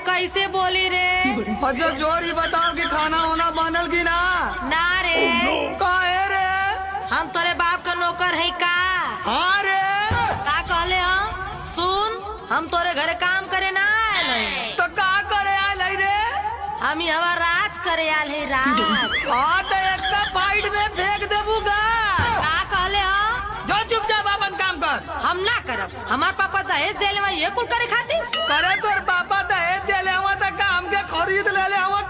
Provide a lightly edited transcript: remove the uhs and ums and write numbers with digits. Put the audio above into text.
कैसे बोली रे? अच्छा जोड़ी बताओ कि खाना होना बनल की ना? ना रे। काहे रे? हम तोरे बाप का नौकर है का? हाँ रे। का कहले हम? सुन, हम तोरे घरे काम करे ना आयल है। तो का करे आयल है रे? हम यहाँ राज करे आयल है, राज। हाँ तो एक फाइट में फेंक देबू का? का कहले हम? जो चुपचाप अपन काम कर। हम ना करब। हमार पापा दहेज देले ये कुल करे खातिर। करे तोर पापा दहेज दे ले हुआ तो काम के खरीद ले ले हुआ